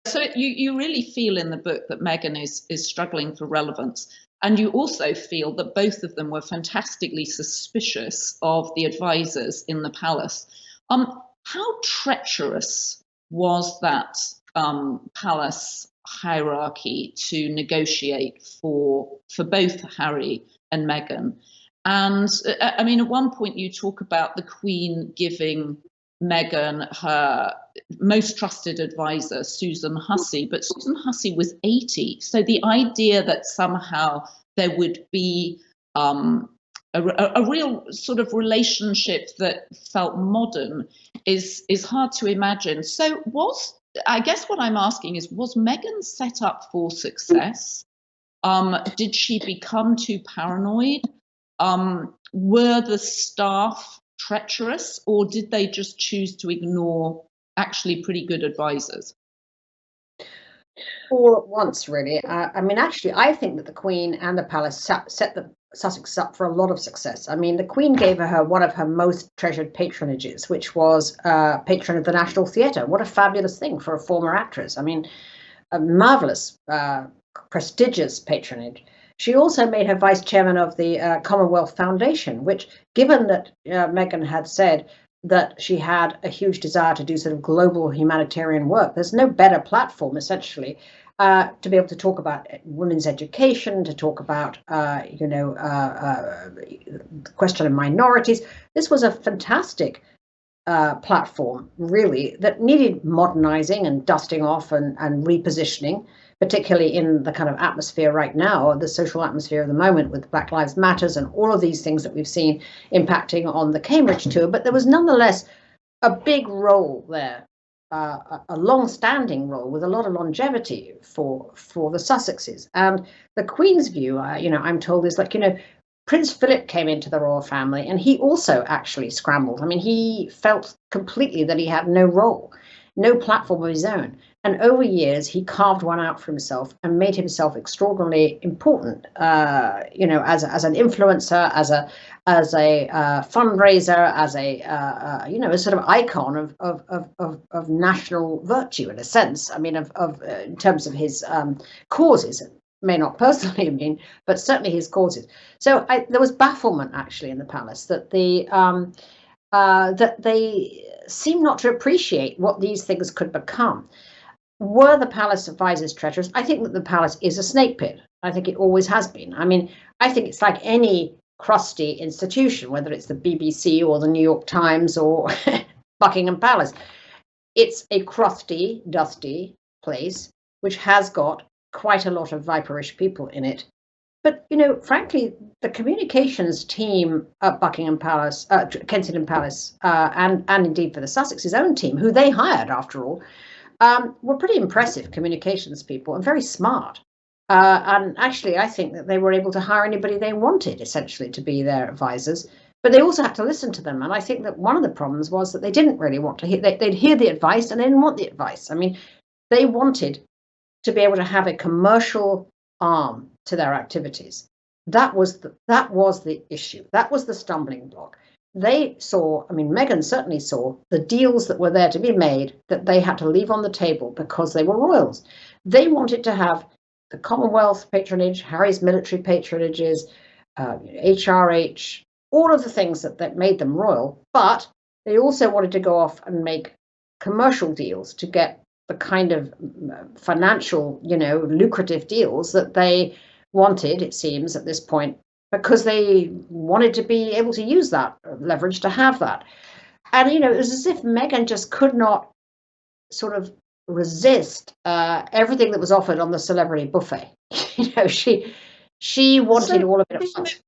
So you really feel in the book that Meghan is struggling for relevance. And you also feel that both of them were fantastically suspicious of the advisors in the palace. How treacherous was that palace hierarchy to negotiate for both Harry and Meghan? And I mean, at one point you talk about the Queen giving Meghan her most trusted advisor, Susan Hussey, but Susan Hussey was 80. So the idea that somehow there would be a real sort of relationship that felt modern is hard to imagine. So I guess what I'm asking is, was Meghan set up for success? Did she become too paranoid? Were the staff treacherous, or did they just choose to ignore actually pretty good advisors? All at once, really. I mean, actually, I think that the Queen and the palace set the Sussex up for a lot of success. I mean, the Queen gave her one of her most treasured patronages, which was patron of the National Theatre. What a fabulous thing for a former actress. I mean, a marvelous, prestigious patronage. She also made her vice chairman of the Commonwealth Foundation, which, given that Meghan had said that she had a huge desire to do sort of global humanitarian work, there's no better platform, essentially, to be able to talk about women's education, to talk about, the question of minorities. This was a fantastic platform, really, that needed modernizing and dusting off and repositioning, particularly in the kind of atmosphere right now, the social atmosphere of the moment with Black Lives Matters and all of these things that we've seen impacting on the Cambridge tour. But there was nonetheless a big role there, a long-standing role with a lot of longevity for the Sussexes. And the Queen's view, I'm told, is like, Prince Philip came into the royal family and he also actually scrambled. I mean, he felt completely that he had no role, no platform of his own. And over years, he carved one out for himself and made himself extraordinarily important, as an influencer, as a fundraiser, as a sort of icon of national virtue in a sense. I mean, in terms of his causes. May not personally have been, but certainly his causes. So there was bafflement actually in the palace that that they seemed not to appreciate what these things could become. Were the palace advisors treacherous? I think that the palace is a snake pit. I think it always has been. I mean, I think it's like any crusty institution, whether it's the BBC or the New York Times or Buckingham Palace. It's a crusty, dusty place which has got quite a lot of viperish people in it. But, frankly, the communications team at Buckingham Palace, Kensington Palace, and indeed for the Sussex's own team, who they hired after all, were pretty impressive communications people and very smart. And actually, I think that they were able to hire anybody they wanted, essentially, to be their advisors. But they also had to listen to them. And I think that one of the problems was that they didn't really want to hear, they'd hear the advice and they didn't want the advice. I mean, they wanted to be able to have a commercial arm to their activities. That was the issue. That was the stumbling block. They saw, I mean, Meghan certainly saw the deals that were there to be made that they had to leave on the table because they were royals. They wanted to have the Commonwealth patronage, Harry's military patronages, HRH, all of the things that made them royal, but they also wanted to go off and make commercial deals to get the kind of financial, lucrative deals that they wanted, it seems, at this point, because they wanted to be able to use that leverage to have that. And, it was as if Meghan just could not sort of resist everything that was offered on the celebrity buffet. She wanted all of it at once.